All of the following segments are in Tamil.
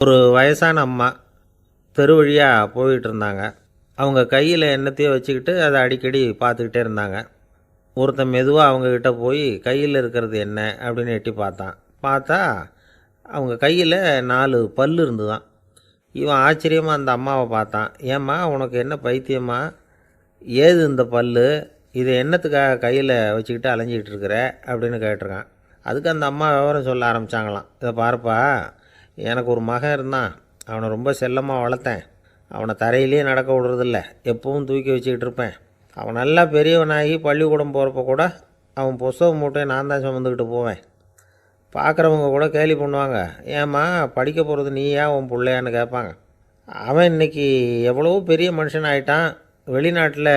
ஒரு வயசான அம்மா தெரு வழியாக போயிட்டு இருந்தாங்க. அவங்க கையில் எண்ணத்தையோ வச்சுக்கிட்டு அதை அடிக்கடி பார்த்துக்கிட்டே இருந்தாங்க. ஒருத்தன் மெதுவாக அவங்கக்கிட்ட போய் கையில் இருக்கிறது என்ன அப்படின்னு எட்டி பார்த்தான். பார்த்தா அவங்க கையில் 4 பல் இருந்துதான். இவன் ஆச்சரியமாக அந்த அம்மாவை பார்த்தான். ஏம்மா, உனக்கு என்ன பைத்தியமா? ஏது இந்த பல்? இதை என்னத்துக்காக கையில் வச்சுக்கிட்டு அலைஞ்சிக்கிட்டு இருக்கிற அப்படின்னு கேட்டிருக்கான். அதுக்கு அந்த அம்மா விவரம் சொல்ல ஆரம்பித்தாங்களாம். இதை பாருப்பா, எனக்கு ஒரு மகன் இருந்தான். அவனை ரொம்ப செல்லமாக வளர்த்தேன். அவனை தரையிலேயே நடக்க விடுறதில்ல, எப்பவும் தூக்கி வச்சுக்கிட்டு இருப்பேன். அவன் நல்லா பெரியவனாகி பள்ளிக்கூடம் போகிறப்ப கூட அவன் புஸ்தக மூட்டையை நான் தான் சுமந்துக்கிட்டு போவேன். பார்க்குறவங்க கூட கேலி பண்ணுவாங்க, ஏம்மா படிக்க போகிறது நீயா உன் பிள்ளையான்னு கேட்பாங்க. அவன் இன்றைக்கி எவ்வளவோ பெரிய மனுஷன் ஆகிட்டான். வெளிநாட்டில்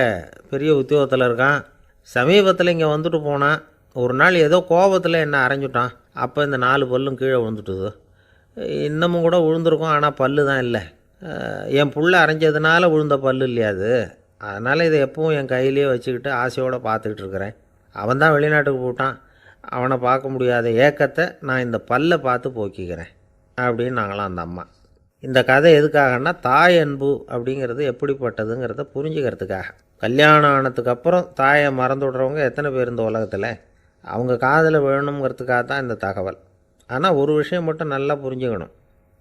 பெரிய உத்தியோகத்தில் இருக்கான். சமீபத்தில் இங்கே வந்துட்டு போனான். ஒரு நாள் ஏதோ கோபத்தில் என்னை அரைஞ்சுட்டான். அப்போ இந்த 4 பல்லும் கீழே விழுந்துட்டுது. இன்னமும் கூட விழுந்திருக்கும், ஆனால் பல்லு தான் இல்லை. என் புள்ள அரைஞ்சதுனால விழுந்த பல்லு இல்லையா அது. அதனால் இதை எப்பவும் என் கையிலேயே வச்சுக்கிட்டு ஆசையோடு பார்த்துக்கிட்டு இருக்கிறேன். அவன் தான் வெளிநாட்டுக்கு போட்டான். அவனை பார்க்க முடியாத ஏக்கத்தை நான் இந்த பல்லை பார்த்து போக்கிக்கிறேன் அப்படின்னு நாங்களாம் அந்த அம்மா. இந்த கதை எதுக்காகன்னா, தாய் அன்பு அப்படிங்கிறது எப்படிப்பட்டதுங்கிறத புரிஞ்சுக்கிறதுக்காக. கல்யாணம் ஆனதுக்கப்புறம் தாயை மறந்து விடுறவங்க எத்தனை பேர் இந்த உலகத்தில்? அவங்க காதில் வேணுங்கிறதுக்காக தான் இந்த தகவல். ஆனால் ஒரு விஷயம் மட்டும் நல்லா புரிஞ்சுக்கணும்.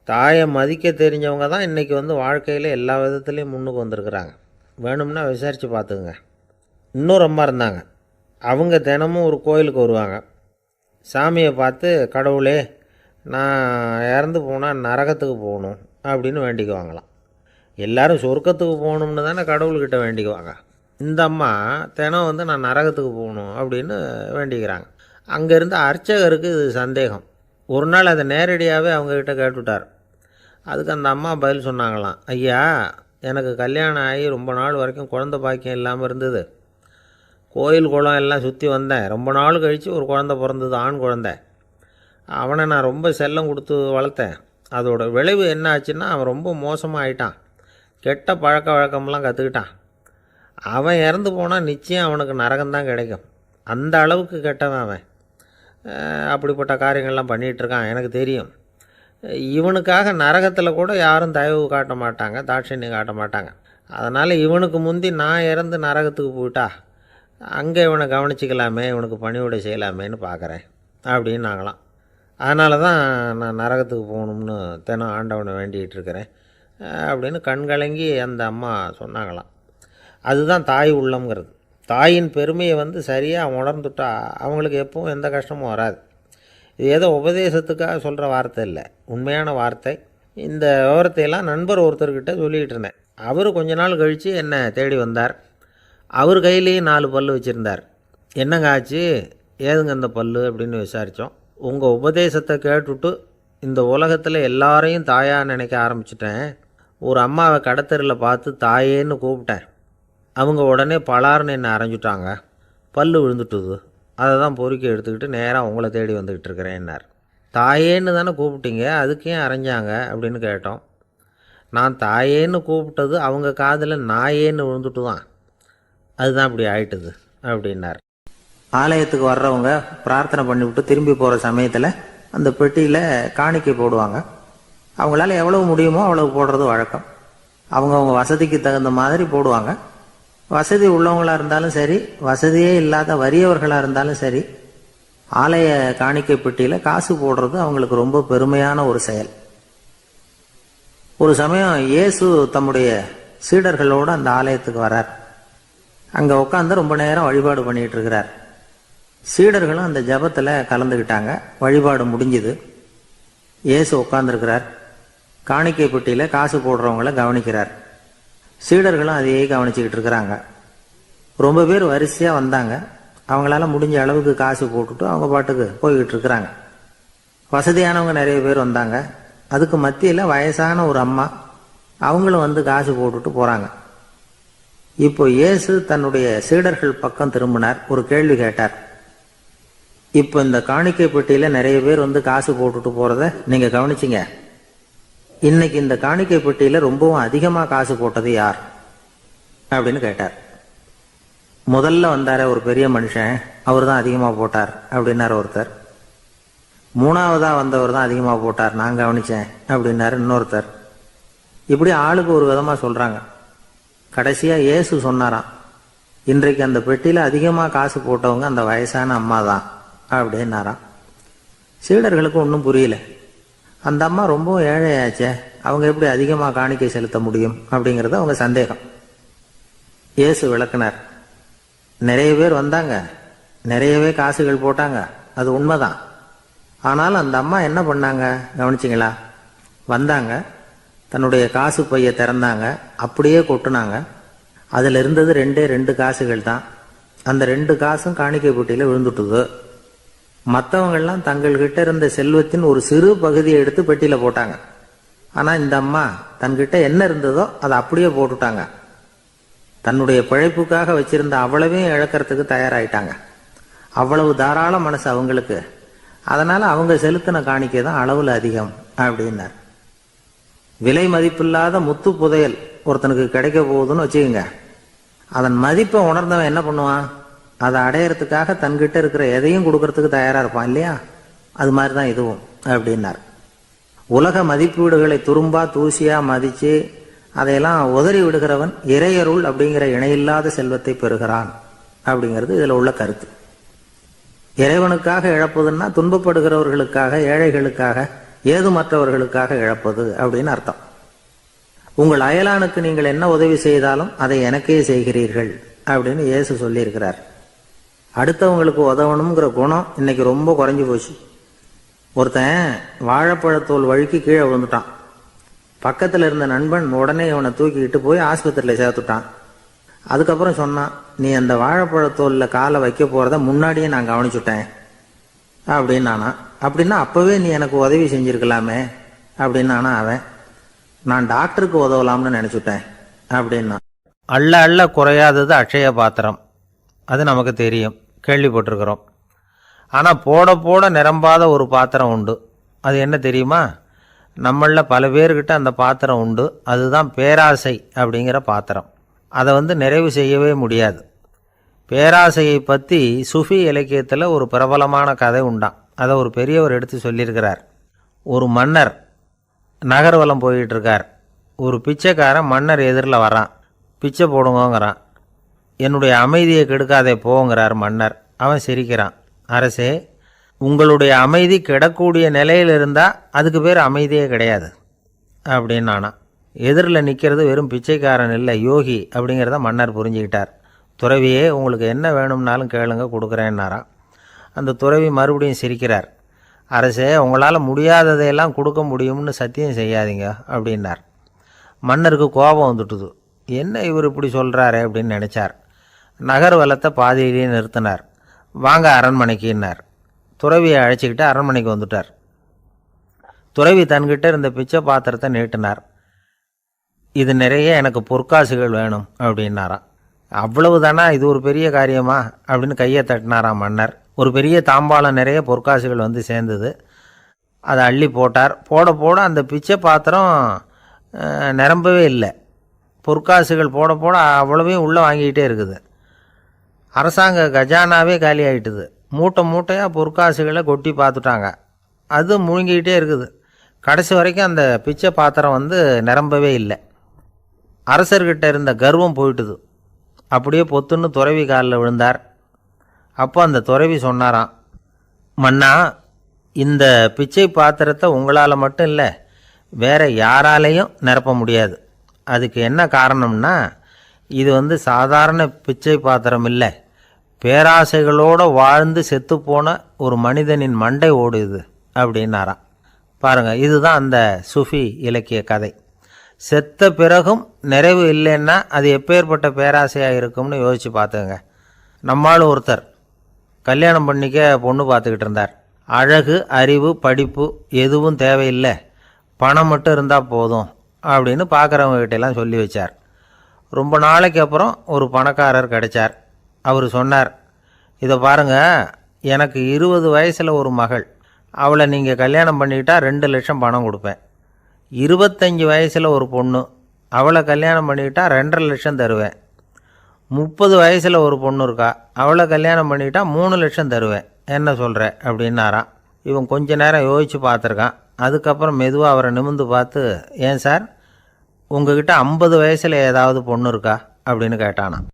தாயை மதிக்க தெரிஞ்சவங்க தான் இன்றைக்கி வாழ்க்கையில் எல்லா விதத்துலேயும் முன்னுக்கு வந்திருக்கிறாங்க. வேணும்னா விசாரித்து பார்த்துக்குங்க. இன்னொரு அம்மா இருந்தாங்க. அவங்க தினமும் ஒரு கோயிலுக்கு வருவாங்க. சாமியை பார்த்து, கடவுளே, நான் இறந்து போனால் நரகத்துக்கு போகணும் அப்படின்னு வேண்டிக்குவாங்களாம். எல்லோரும் சொர்க்கத்துக்கு போகணும்னு தானே கடவுள்கிட்ட வேண்டிக்குவாங்க. இந்த அம்மா தினம் நான் நரகத்துக்கு போகணும் அப்படின்னு வேண்டிக்கிறாங்க. அங்கே இருந்த அர்ச்சகருக்கு இது சந்தேகம். ஒரு நாள் அதை நேரடியாகவே அவங்கக்கிட்ட கேட்டுவிட்டார். அதுக்கு அந்த அம்மா பதில் சொன்னாங்களாம், ஐயா, எனக்கு கல்யாணம் ஆகி ரொம்ப நாள் வரைக்கும் குழந்த பாக்கியம் இல்லாமல் இருந்தது. கோயில் குளம் எல்லாம் சுற்றி வந்தேன். ரொம்ப நாள் கழித்து ஒரு குழந்த பிறந்தது, ஆண் குழந்தை. அவனை நான் ரொம்ப செல்லம் கொடுத்து வளர்த்தேன். அதோட விளைவு என்ன ஆச்சுன்னா, அவன் ரொம்ப மோசமாக ஆயிட்டான். கெட்ட பழக்க வழக்கம்லாம் கற்றுக்கிட்டான். அவன் இறந்து போனால் நிச்சயம் அவனுக்கு நரகம்தான் கிடைக்கும். அந்த அளவுக்கு கெட்டவன் அவன். அப்படிப்பட்ட காரியங்கள்லாம் பண்ணிகிட்ருக்கான், எனக்கு தெரியும். இவனுக்காக நரகத்தில் கூட யாரும் தயவு காட்ட மாட்டாங்க, தாட்சண்யம் காட்ட மாட்டாங்க. அதனால் இவனுக்கு முந்தி நான் இறந்து நரகத்துக்கு போயிட்டா அங்கே இவனை கவனிச்சிக்கலாமே, இவனுக்கு பணிவிடை செய்யலாமேன்னு பார்க்குறேன் அப்படின்னு நாங்களாம். அதனால தான் நான் நரகத்துக்கு போகணும்னு தினம் ஆண்டவனை வேண்டிகிட்டு இருக்கிறேன் அப்படின்னு கண்கலங்கி அந்த அம்மா சொன்னாங்களாம். அதுதான் தாய் உள்ளம்ங்கிறது. தாயின் பெருமையை சரியாக உணர்ந்துட்டா அவங்களுக்கு எப்பவும் எந்த கஷ்டமும் வராது. இது ஏதோ உபதேசத்துக்காக சொல்கிற வார்த்தை இல்லை, உண்மையான வார்த்தை. இந்த விவரத்தையெல்லாம் நண்பர் ஒருத்தர்கிட்ட சொல்லிகிட்டு இருந்தேன். அவர் கொஞ்ச நாள் கழித்து என்னை தேடி வந்தார். அவர் கையிலேயும் 4 பல் வச்சுருந்தார். என்னங்க ஆச்சு, ஏதுங்க இந்த பல் அப்படின்னு விசாரித்தோம். உங்கள் உபதேசத்தை கேட்டுவிட்டு இந்த உலகத்தில் எல்லாரையும் தாயாக நினைக்க ஆரம்பிச்சிட்டேன். ஒரு அம்மாவை கடத்தரில் பார்த்து தாயேன்னு கூப்பிட்டேன். அவங்க உடனே பலார்னு என்னை அரைஞ்சிட்டாங்க. பல் விழுந்துட்டுது. அதை தான் பொறுக்கி எடுத்துக்கிட்டு நேராக உங்களை தேடி வந்துக்கிட்டு இருக்கிறேன்னார். தாயேன்னு தானே கூப்பிட்டீங்க, அதுக்கு ஏன் அரைஞ்சாங்க அப்படின்னு கேட்டோம். நான் தாயேன்னு கூப்பிட்டது அவங்க காதில் நாயேன்னு விழுந்துட்டு தான், அதுதான் இப்படி ஆயிட்டுது அப்படின்னார். ஆலயத்துக்கு வர்றவங்க பிரார்த்தனை பண்ணிவிட்டு திரும்பி போகிற சமயத்தில் அந்த பெட்டியில் காணிக்கை போடுவாங்க. அவங்களால எவ்வளவு முடியுமோ அவ்வளவு போடுறது வழக்கம். அவங்கவுங்க வசதிக்கு தகுந்த மாதிரி போடுவாங்க. வசதி உள்ளவங்களாக இருந்தாலும் சரி, வசதியே இல்லாத வறியவர்களாக இருந்தாலும் சரி, ஆலய காணிக்கை பெட்டியில் காசு போடுறது அவங்களுக்கு ரொம்ப பெருமையான ஒரு செயல். ஒரு சமயம் இயேசு தம்முடைய சீடர்களோடு அந்த ஆலயத்துக்கு வர்றார். அங்கே உட்காந்து ரொம்ப நேரம் வழிபாடு பண்ணிகிட்டு இருக்கிறார். சீடர்களும் அந்த ஜபத்தில் கலந்துக்கிட்டாங்க. வழிபாடு முடிஞ்சுது. இயேசு உட்காந்துருக்கிறார். காணிக்கை பெட்டியில் காசு போடுறவங்கள கவனிக்கிறார். சீடர்களும் அதையே கவனிச்சுக்கிட்டு இருக்கிறாங்க. ரொம்ப பேர் வரிசையாக வந்தாங்க. அவங்களால முடிஞ்ச அளவுக்கு காசு போட்டுட்டு அவங்க பாட்டுக்கு போய்கிட்டு இருக்கிறாங்க. வசதியானவங்க நிறைய பேர் வந்தாங்க. அதுக்கு மத்தியில் வயசான ஒரு அம்மா, அவங்களும் காசு போட்டுட்டு போகிறாங்க. இப்போ இயேசு தன்னுடைய சீடர்கள் பக்கம் திரும்பினார். ஒரு கேள்வி கேட்டார். இப்போ இந்த காணிக்கை பெட்டியில் நிறைய பேர் காசு போட்டுட்டு போகிறத நீங்கள் கவனிச்சிங்க. இன்னைக்கு இந்த காணிக்கை பெட்டியில் ரொம்பவும் அதிகமாக காசு போட்டது யார் அப்படின்னு கேட்டார். முதல்ல வந்தார ஒரு பெரிய மனுஷன், அவர் தான் அதிகமாக போட்டார் அப்படின்னார் ஒருத்தர். மூணாவதாக வந்தவர் தான் அதிகமாக போட்டார், நான் கவனித்தேன் அப்படின்னாரு இன்னொருத்தர். இப்படி ஆளுக்கு ஒரு விதமாக சொல்கிறாங்க. கடைசியாக இயேசு சொன்னாராம், இன்றைக்கு அந்த பெட்டியில் அதிகமாக காசு போட்டவங்க அந்த வயசான அம்மா தான் அப்படின்னாராம். சீடர்களுக்கு ஒன்றும் புரியல. அந்த அம்மா ரொம்பவும் ஏழையாச்சே, அவங்க எப்படி அதிகமாக காணிக்கை செலுத்த முடியும் அப்படிங்கிறது அவங்க சந்தேகம். இயேசு விளக்குனார். நிறைய பேர் வந்தாங்க, நிறையவே காசுகள் போட்டாங்க, அது உண்மைதான். ஆனால் அந்த அம்மா என்ன பண்ணாங்க கவனிச்சிங்களா? வந்தாங்க, தன்னுடைய காசு பையை திறந்தாங்க, அப்படியே கொட்டுனாங்க. அதில் இருந்தது ரெண்டு காசுகள் தான். அந்த 2 காசும் காணிக்கை பெட்டியில் விழுந்துட்டுது. மற்றவங்கள்லாம் தங்கள்கிட்ட இருந்த செல்வத்தின் ஒரு சிறு பகுதியை எடுத்து பெட்டியில் போட்டாங்க. ஆனால் இந்த அம்மா தன்கிட்ட என்ன இருந்ததோ அதை அப்படியே போட்டுட்டாங்க. தன்னுடைய பிழைப்புக்காக வச்சிருந்த அவ்வளவையும் இழக்கிறதுக்கு தயாராயிட்டாங்க. அவ்வளவு தாராள மனசு அவங்களுக்கு. அதனால் அவங்க செலுத்தின காணிக்கை தான் அளவில் அதிகம் அப்படின்னார். விலை மதிப்பில்லாத முத்து புதையல் ஒருத்தனுக்கு கிடைக்க போகுதுன்னு வச்சுக்கோங்க. அதன் மதிப்பை உணர்ந்தவன் என்ன பண்ணுவான்? அதை அடையிறதுக்காக தன்கிட்ட இருக்கிற எதையும் கொடுக்கறதுக்கு தயாராக இருப்பான் இல்லையா? அது மாதிரி தான் இதுவும் அப்படின்னார். உலக மதிப்பீடுகளை துரும்பா தூசியா மதித்து அதையெல்லாம் உதறி விடுகிறவன் இறையருள் அப்படிங்கிற இணையில்லாத செல்வத்தை பெறுகிறான் அப்படிங்கிறது இதில் உள்ள கருத்து. இறைவனுக்காக இழப்பதுன்னா துன்பப்படுகிறவர்களுக்காக, ஏழைகளுக்காக, ஏதுமற்றவர்களுக்காக இழப்பது அப்படின்னு அர்த்தம். உங்கள் அயலானுக்கு நீங்கள் என்ன உதவி செய்தாலும் அதை எனக்கே செய்கிறீர்கள் அப்படின்னு இயேசு சொல்லியிருக்கிறார். அடுத்தவங்களுக்கு உதவணுங்கிற குணம் இன்னைக்கு ரொம்ப குறைஞ்சி போச்சு. ஒருத்தன் வாழைப்பழத்தோல் வழுக்கி கீழே விழுந்துட்டான். பக்கத்தில் இருந்த நண்பன் உடனே இவனை தூக்கிக்கிட்டு போய் ஆஸ்பத்திரியில் சேர்த்துட்டான். அதுக்கப்புறம் சொன்னான், நீ அந்த வாழைப்பழத்தோலில் காலை வைக்க போகிறத முன்னாடியே நான் கவனிச்சுட்டேன் அப்படின்னானா. அப்படின்னா அப்போவே நீ எனக்கு உதவி செஞ்சுருக்கலாமே அப்படின்னானா அவன். நான் டாக்டருக்கு உதவலாம்னு நினச்சிட்டேன் அப்படின்னா. அள்ள அள்ள குறையாதது அட்சய பாத்திரம், அது நமக்கு தெரியும், கேள்விப்பட்டிருக்கிறோம். ஆனால் போட போட நிரம்பாத ஒரு பாத்திரம் உண்டு. அது என்ன தெரியுமா? நம்மளில் பல பேர்கிட்ட அந்த பாத்திரம் உண்டு. அதுதான் பேராசை அப்படிங்கிற பாத்திரம். அதை நிறைவு செய்யவே முடியாது. பேராசையை பற்றி சுஃபி இலக்கியத்தில் ஒரு பிரபலமான கதை உண்டாம். அதை ஒரு பெரியவர் எடுத்து சொல்லியிருக்கிறார். ஒரு மன்னர் நகர்வலம் போயிட்டுருக்கார். ஒரு பிச்சைக்காரன் மன்னர் எதிரில் வரான். பிச்சை போடுங்கங்கிறான். என்னுடைய அமைதியை கெடுக்காதே போங்கிறார் மன்னர். அவன் சிரிக்கிறான். அரசே, உங்களுடைய அமைதி கெடக்கூடிய நிலையில் இருந்தால் அதுக்கு பேர் அமைதியே கிடையாது அப்படின்னானா. எதிரில் நிற்கிறது வெறும் பிச்சைக்காரன் இல்லை, யோகி அப்படிங்கிறத மன்னர் புரிஞ்சுக்கிட்டார். துறவியே, உங்களுக்கு என்ன வேணும்னாலும் கேளுங்க, கொடுக்குறேன்னாராம். அந்த துறவி மறுபடியும் சிரிக்கிறார். அரசே, உங்களால் முடியாததையெல்லாம் கொடுக்க முடியும்னு சத்தியம் செய்யாதீங்க அப்படின்னார். மன்னருக்கு கோபம் வந்துட்டுது. என்ன இவர் இப்படி சொல்கிறாரு அப்படின்னு நினச்சார். நகர்வலத்தை பாதியிலேயே நிறுத்தினார். வாங்க அரண்மனைக்குன்னார். துறவியை அழைச்சிக்கிட்டு அரண்மனைக்கு வந்துட்டார். துறவி தன்கிட்ட இருந்த பிச்சை பாத்திரத்தை நீட்டினார். இது நிறைய எனக்கு பொற்காசுகள் வேணும் அப்படின்னாராம். அவ்வளவு தானா, இது ஒரு பெரிய காரியமா அப்படின்னு கையை தட்டினாராம் மன்னர். ஒரு பெரிய தாம்பாளம் நிறைய பொற்காசுகள் சேர்ந்தது. அதை அள்ளி போட்டார். போட போட அந்த பிச்சை பாத்திரம் நிரம்பவே இல்லை. பொற்காசுகள் போட போட அவ்வளவையும் உள்ளே வாங்கிக்கிட்டே இருக்குது. அரசாங்க கஜானாவே காலி ஆகிட்டுது. மூட்டை மூட்டையாக பொற்காசுகளை கொட்டி பார்த்துட்டாங்க. அது முழுங்கிக்கிட்டே இருக்குது. கடைசி வரைக்கும் அந்த பிச்சை பாத்திரம் நிரம்பவே இல்லை. அரசர்கிட்ட இருந்த கர்வம் போயிட்டுது. அப்படியே பொத்துன்னு துறவி காலில் விழுந்தார். அப்போ அந்த துறவி சொன்னாராம், மன்னா, இந்த பிச்சை பாத்திரத்தை உங்களால் மட்டும் இல்லை, வேறு யாராலையும் நிரப்ப முடியாது. அதுக்கு என்ன காரணம்னா, இது சாதாரண பிச்சை பாத்திரம் இல்லை, பேராசைகளோடு வாழ்ந்து செத்துப்போன ஒரு மனிதனின் மண்டை ஓடுது அப்படின்னாராம். பாருங்கள், இதுதான் அந்த சுஃபி இலக்கிய கதை. செத்த பிறகும் நிறைவு இல்லைன்னா அது எப்பேற்பட்ட பேராசையாக இருக்கும்னு யோசித்து பார்த்துங்க. நம்மால் ஒருத்தர் கல்யாணம் பண்ணிக்க பொண்ணு பார்த்துக்கிட்டு இருந்தார். அழகு, அறிவு, படிப்பு எதுவும் தேவையில்லை, பணம் மட்டும் இருந்தால் போதும் அப்படின்னு பார்க்குறவங்ககிட்டெல்லாம் சொல்லி வச்சார். ரொம்ப நாளைக்கு அப்புறம் ஒரு பணக்காரர் கிடைச்சார். அவர் சொன்னார், இதை பாருங்கள், எனக்கு 20 வயசில் ஒரு மகள், அவளை நீங்கள் கல்யாணம் பண்ணிக்கிட்டா 2 லட்சம் பணம் கொடுப்பேன். 25 வயசில் ஒரு பொண்ணு, அவளை கல்யாணம் பண்ணிக்கிட்டா 2.5 லட்சம் தருவேன். 30 வயசில் ஒரு பொண்ணு இருக்கா, அவளை கல்யாணம் பண்ணிக்கிட்டா 3 லட்சம் தருவேன். என்ன சொல்கிற அப்படின்னாராம். இவன் கொஞ்ச நேரம் யோசித்து பார்த்துருக்கான். அதுக்கப்புறம் மெதுவாக அவரை நிமிர்ந்து பார்த்து, ஏன் சார், உங்ககிட்ட 50 வயசில் ஏதாவது பொண்ணு இருக்கா அப்படின்னு கேட்டானான்.